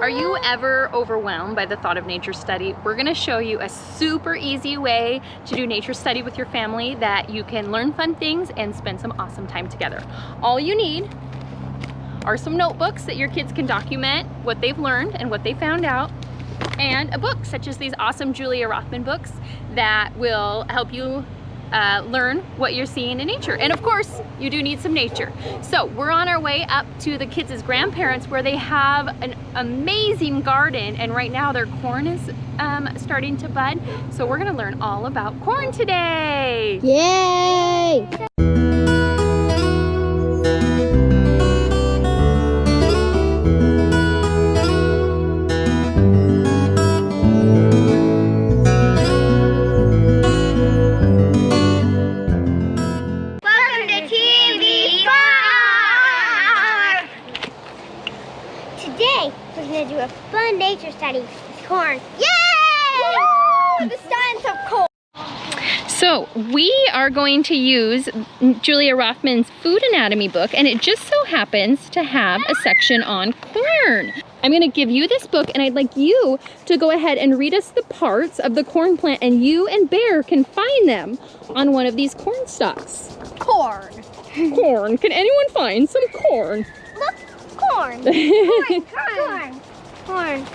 Are you ever overwhelmed by the thought of nature study? We're gonna show you a super easy way to do nature study with your family that you can learn fun things and spend some awesome time together. All you need are some notebooks that your kids can document what they've learned and what they found out, and a book such as these awesome Julia Rothman books that will help you learn what you're seeing in nature. And of course, you do need some nature. So we're on our way up to the kids' grandparents where they have an amazing garden, and right now their corn is starting to bud. So we're gonna learn all about corn today. Yay! We're gonna do a fun nature study with corn. Yay! Woo! The science of corn. So we are going to use Julia Rothman's food anatomy book, and it just so happens to have a section on corn. I'm gonna give you this book, and I'd like you to go ahead and read us the parts of the corn plant, and you and Bear can find them on one of these corn stalks. Corn. Corn. Can anyone find some corn? Look, corn. Corn. Corn.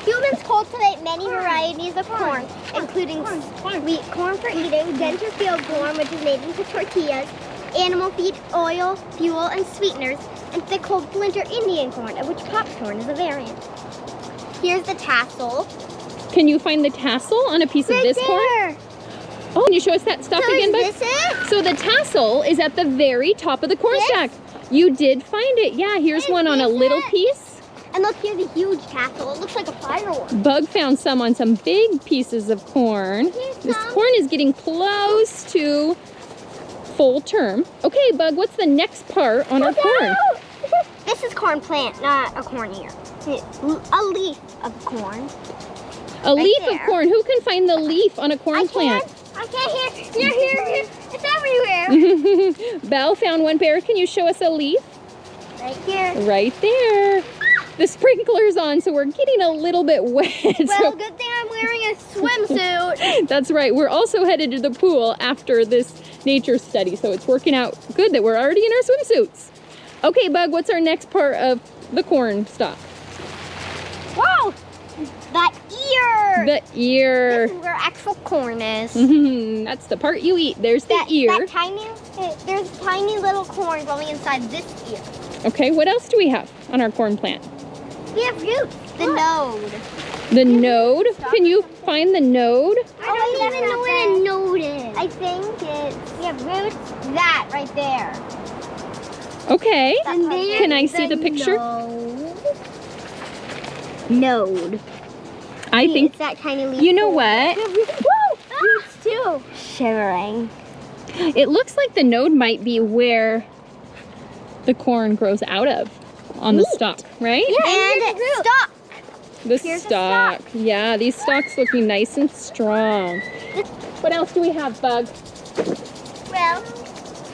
Humans cultivate many varieties of corn, including sweet corn for eating, denser field corn, which is made into tortillas, animal feed, oil, fuel, and sweeteners, and thick whole splinter Indian corn, of which popcorn is a variant. Here's the tassel. Can you find the tassel on a piece of this corn? Oh, can you show us that stalk again, Bud? Is this it? So the tassel is at the very top of the corn stack. You did find it. Yeah, here's one on a little piece. And look, here's a huge tassel. It looks like a firework. Bug found some on some big pieces of corn. This corn is getting close to full term. Okay, Bug, what's the next part on our corn? This is corn plant, not a corn ear. A leaf of corn. A leaf of corn. Who can find the leaf on a corn plant? I can't hear. Here. It's everywhere. Belle found one. Bear, can you show us a leaf? Right here. Right there. The sprinkler's on, so we're getting a little bit wet. Well, good thing I'm wearing a swimsuit. That's right. We're also headed to the pool after this nature study, so it's working out good that we're already in our swimsuits. Okay, Bug, what's our next part of the corn stalk? Wow! The ear! The ear. This is where actual corn is. That's the part you eat. There's the ear. There's tiny little corn growing inside this ear. Okay, what else do we have on our corn plant? We have roots. The node. The node? Can you find the node? I don't even know what a node is. I think we have roots. That right there. Okay. Can I see the picture? Node. I think it's that tiny leaf. You know what? Roots too. Shivering. It looks like the node might be where the corn grows out of on the stalk, right? Yeah, and stalk. The Here's stalk. Yeah, these stalks looking nice and strong. What else do we have, Bug? Well,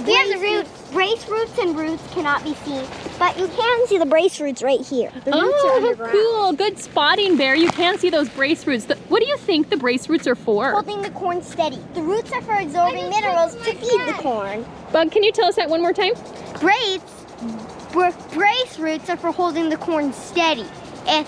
we have the roots. Brace roots and roots cannot be seen, but you can see the brace roots right here. The roots are underground. Cool. Good spotting, Bear. You can see those brace roots. What do you think the brace roots are for? Holding the corn steady. The roots are for absorbing minerals to feed the corn. Bug, can you tell us that one more time? Brace roots are for holding the corn steady, and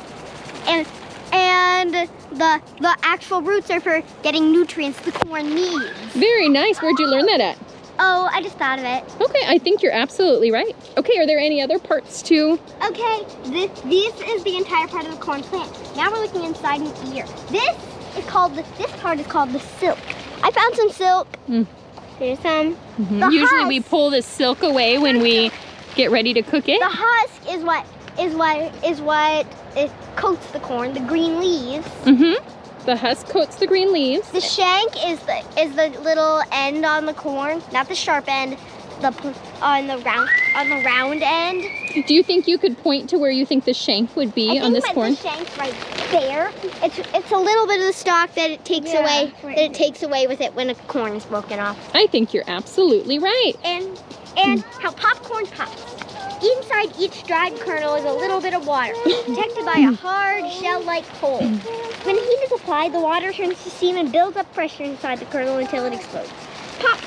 the actual roots are for getting nutrients the corn needs. Very nice. Where'd you learn that at? Oh, I just thought of it. Okay, I think you're absolutely right. Okay, are there any other parts too? Okay, this is the entire part of the corn plant. Now we're looking inside an ear. This part is called the silk. I found some silk. Here's some. Usually we pull the silk away when we get ready to cook it. The husk is what it coats the corn, the green leaves. The husk coats the green leaves. The shank is the little end on the corn, not the sharp end. On the round end. Do you think you could point to where you think the shank would be on this corn? The shank's right there. It's a little bit of the stalk that it takes away. Right. That it takes away with it when a corn is broken off. I think you're absolutely right. And how popcorn pops. Inside each dried kernel is a little bit of water, protected by a hard shell-like hole. When heat is applied, the water turns to steam and builds up pressure inside the kernel until it explodes. Pop!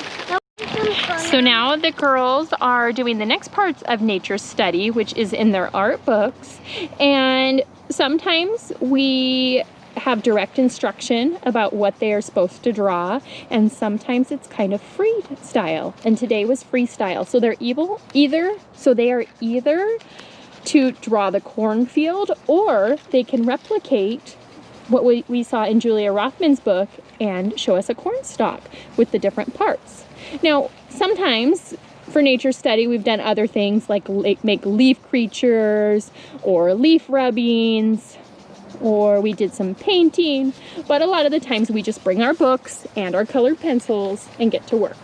So now the girls are doing the next parts of nature study, which is in their art books. And sometimes we have direct instruction about what they are supposed to draw, and sometimes it's kind of freestyle. And today was freestyle. So they are either to draw the cornfield, or they can replicate what we saw in Julia Rothman's book and show us a corn stalk with the different parts. Now, sometimes for nature study, we've done other things like make leaf creatures or leaf rubbings, or we did some painting, but a lot of the times we just bring our books and our colored pencils and get to work.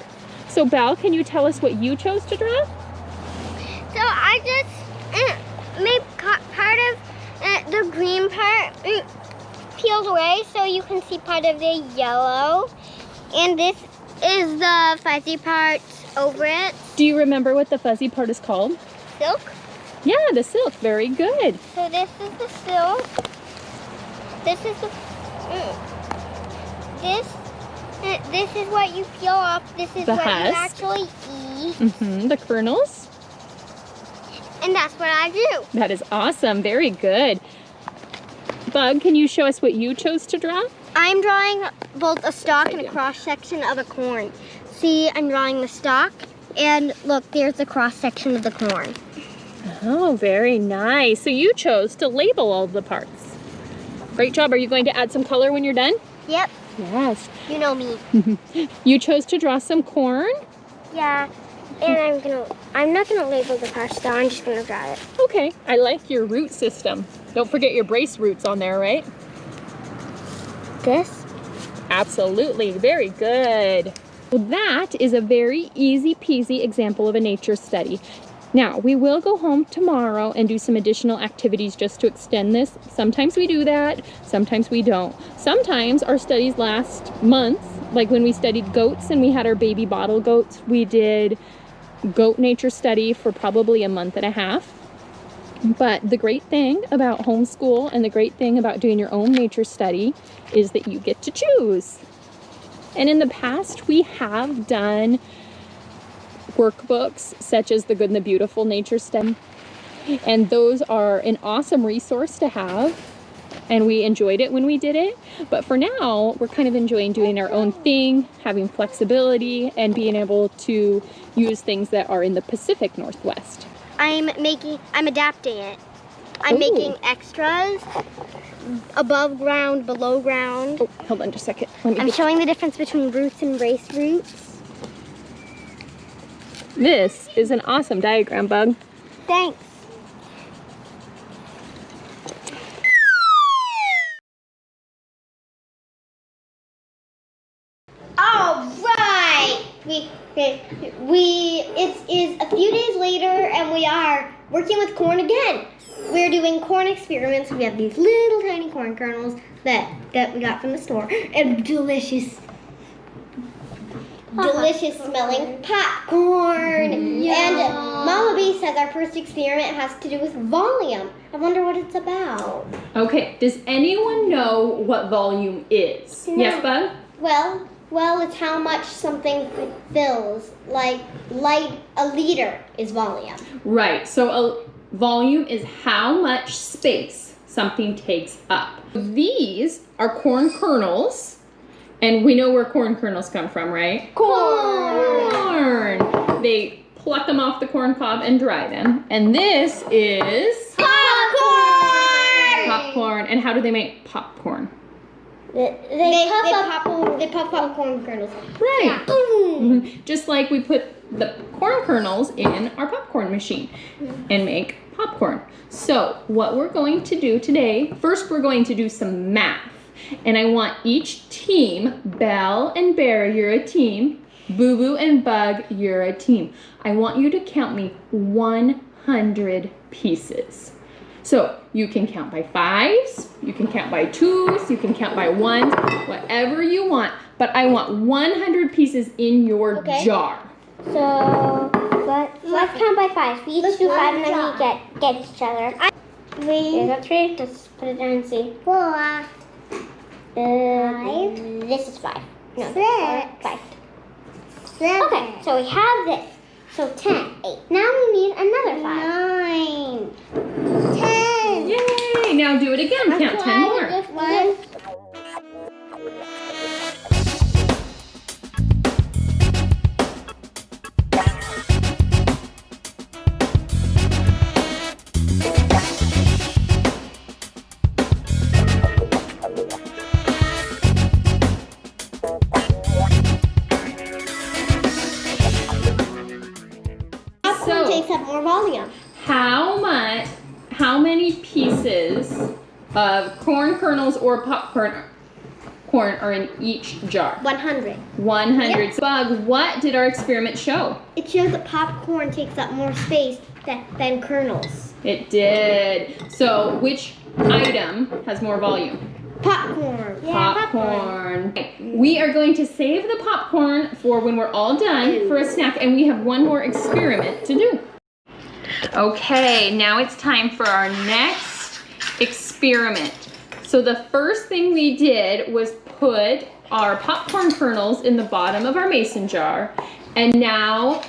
So Belle, can you tell us what you chose to draw? So I just made part of the green part peeled away so you can see part of the yellow, and this is the fuzzy part over it. Do you remember what the fuzzy part is called? Silk? Yeah, the silk. Very good. So this is the silk. This is the this is what you peel off. This is The what you husk. actually eat. The kernels. And that's what I do. That is awesome. Very good. Bug, can you show us what you chose to draw? I'm drawing both a stalk and a cross section of a corn. See, I'm drawing the stalk, and look, there's the cross section of the corn. Oh, very nice. So you chose to label all the parts. Great job. Are you going to add some color when you're done? Yep, Yes. you know me. You chose to draw some corn? Yeah, and I'm not gonna label the part though, I'm just gonna draw it. Okay. I like your root system. Don't forget your brace roots on there, right? This? Absolutely. Very good. Well, that is a very easy peasy example of a nature study. Now, we will go home tomorrow and do some additional activities just to extend this. Sometimes we do that, sometimes we don't. Sometimes our studies last months, like when we studied goats and we had our baby bottle goats, we did goat nature study for probably a month and a half. But the great thing about homeschool and the great thing about doing your own nature study is that you get to choose. And in the past, we have done workbooks such as the Good and the Beautiful Nature Study, and those are an awesome resource to have, and we enjoyed it when we did it. But for now, we're kind of enjoying doing our own thing, having flexibility, and being able to use things that are in the Pacific Northwest. I'm adapting it. I'm making extras, above ground, below ground. Oh, hold on just a second. I'm showing the difference between roots and brace roots. This is an awesome diagram, Bug. Thanks. All right. It is a few days later, and we are working with corn again. We're doing corn experiments. We have these little tiny corn kernels that we got from the store, and delicious smelling popcorn. And Mama B says our first experiment has to do with volume. I wonder what it's about. Okay, does anyone know what volume is? No. Yes, Bug? Well, it's how much something fills. Like a liter is volume. Right, so a volume is how much space something takes up. These are corn kernels, and we know where corn kernels come from, right? Corn! They pluck them off the corn cob and dry them. And this is Popcorn! popcorn. And how do they make popcorn? They puff popcorn kernels. Right. Boom. Just like we put the corn kernels in our popcorn machine and make popcorn. So what we're going to do today, first we're going to do some math. And I want each team, Belle and Bear, you're a team. Boo Boo and Bug, you're a team. I want you to count me 100 pieces. So you can count by 5s, you can count by 2s, you can count by 1s, whatever you want. But I want 100 pieces in your jar. So Let's count by 5. We each do 5 and then we get each other. 3. There's a 3. Let's put it down and see. 4. 5. This is 5. No, 6. 5. 7. Okay, so we have this. So 10, 8. Now we need another 5. 9. 10. Yay! Now do it again. Count 10 more. 1. Takes up more volume. How many pieces of corn kernels or popcorn are in each jar? 100. 100. Yep. So, Bug, what did our experiment show? It shows that popcorn takes up more space than kernels. It did. So which item has more volume? Popcorn. Yeah, popcorn. Okay. We are going to save the popcorn for when we're all done for a snack, and we have one more experiment to do. Okay, now it's time for our next experiment. So the first thing we did was put our popcorn kernels in the bottom of our mason jar, and now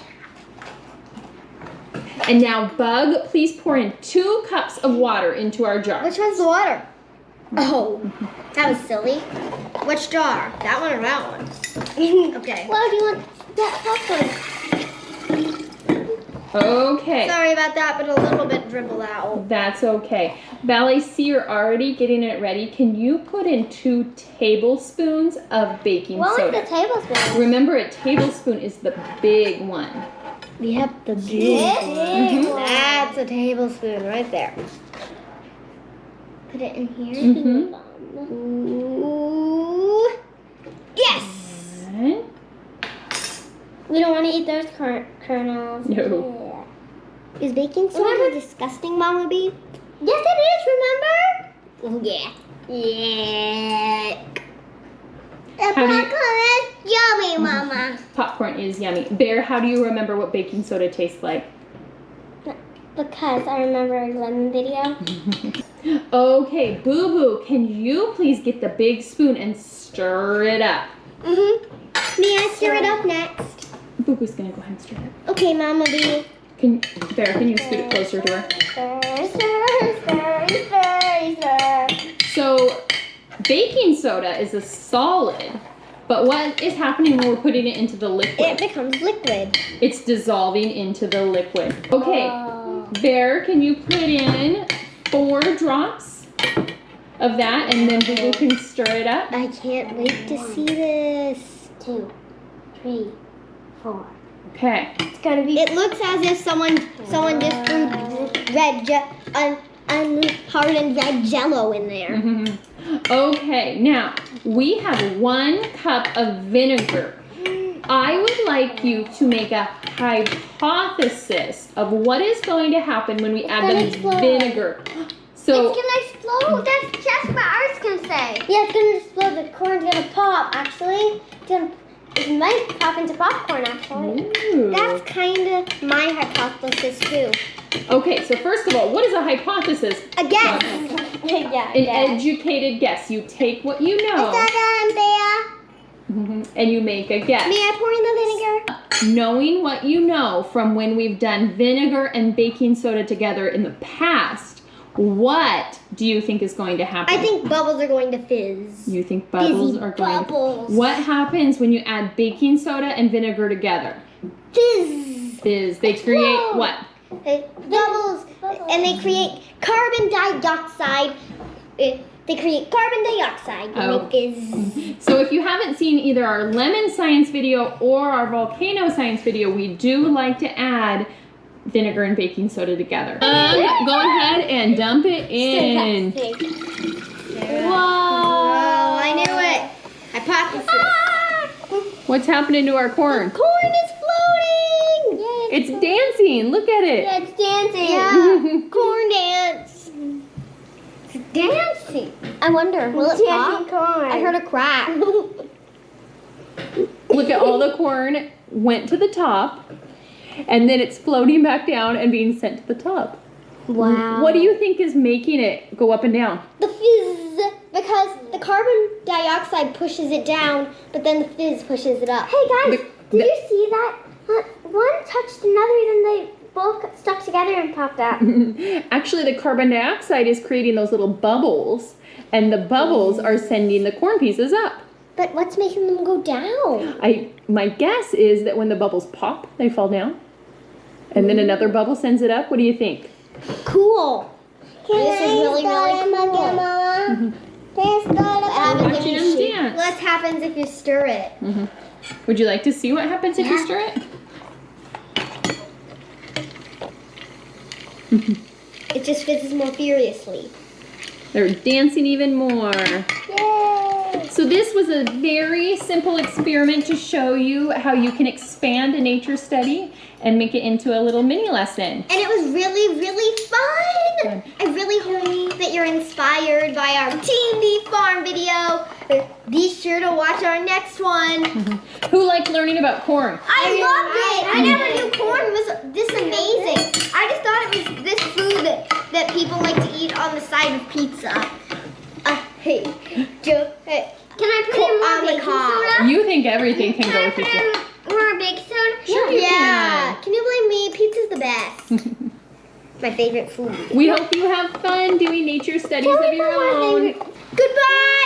Bug, please pour in 2 cups of water into our jar. Which one's the water? Oh, that was silly. Which jar? That one or that one? Okay. Well, do you want that popcorn? Okay. Sorry about that, but a little bit dribbled out. That's okay. Val, I see you're already getting it ready. Can you put in 2 tablespoons of baking soda? What's the tablespoon? Remember, a tablespoon is the big one. Yep, the big one. That's a tablespoon right there. Put it in here. Ooh. Yes! And We don't want to eat those kernels. no. Yeah. Is baking soda disgusting, Mama B? Yes, it is, remember? Yeah. Yeah. The popcorn is yummy, Mama. Popcorn is yummy. Bear, how do you remember what baking soda tastes like? Because I remember a lemon video. Okay, Boo Boo, can you please get the big spoon and stir it up? May I stir it up next? Boo Boo's gonna go ahead and stir it up. Okay, Mama B. Bear, can you scoot it closer to her? Stir. So, baking soda is a solid, but what is happening when we're putting it into the liquid? It becomes liquid. It's dissolving into the liquid. Okay, Bear, can you put in 4 drops of that, and then Boo Boo can stir it up? I can't wait to see this. 2, 3, 4. Okay. It's gonna be. It looks as if someone just threw unhardened red Jello in there. Okay, now we have 1 cup of vinegar. I would like you to make a hypothesis of what is going to happen when we add the vinegar. So it's gonna explode. That's just what ours can say. Yeah, it's gonna explode. The corn's gonna pop. Actually, it might pop into popcorn. Actually, that's kind of my hypothesis too. Okay, so first of all, what is a hypothesis? A guess. Yeah. An educated guess. You take what you know and you make a guess. May I pour in the vinegar? Knowing what you know from when we've done vinegar and baking soda together in the past, what do you think is going to happen? I think bubbles are going to fizz. You think bubbles are going to... What happens when you add baking soda and vinegar together? Fizz. Fizz. They create what? Bubbles. And they create carbon dioxide. They create carbon dioxide and they fizz. So if you haven't seen either our lemon science video or our volcano science video, we do like to add vinegar and baking soda together. Go ahead and dump it in. Whoa, I knew it. Hypothesis. What's happening to our corn? The corn is floating. Yeah, it's dancing. Look at it. Yeah, it's dancing. Yeah. Corn dance. It's dancing. I wonder, will it pop? Corn. I heard a crack. Look at all the corn went to the top. and then it's floating back down and being sent to the top. Wow. What do you think is making it go up and down? The fizz, because the carbon dioxide pushes it down, but then the fizz pushes it up. Hey guys, did you see that? One touched another, then they both stuck together and popped out. Actually, the carbon dioxide is creating those little bubbles, and the bubbles are sending the corn pieces up. But what's making them go down? My guess is that when the bubbles pop, they fall down, and then another bubble sends it up. What do you think? Cool. This is really, really cool. Watching them dance. What happens if you stir it? Would you like to see what happens if you stir it? It just fizzes more furiously. They're dancing even more. Yay! So this was a very simple experiment to show you how you can expand a nature study and make it into a little mini lesson. And it was really, really fun! I really hope that you're inspired by our Team Bee Farm video. Be sure to watch our next one. Who liked learning about corn? I loved it! I never knew corn was this amazing. I just thought it was this food that people like to eat on the side of pizza. Hey, Joe, hey. Can I put in more baking soda? You think everything can go with pizza. More baking soda? Sure you Yeah. Can you blame me? Pizza's the best. My favorite food. We hope you have fun doing nature studies of your own. Goodbye!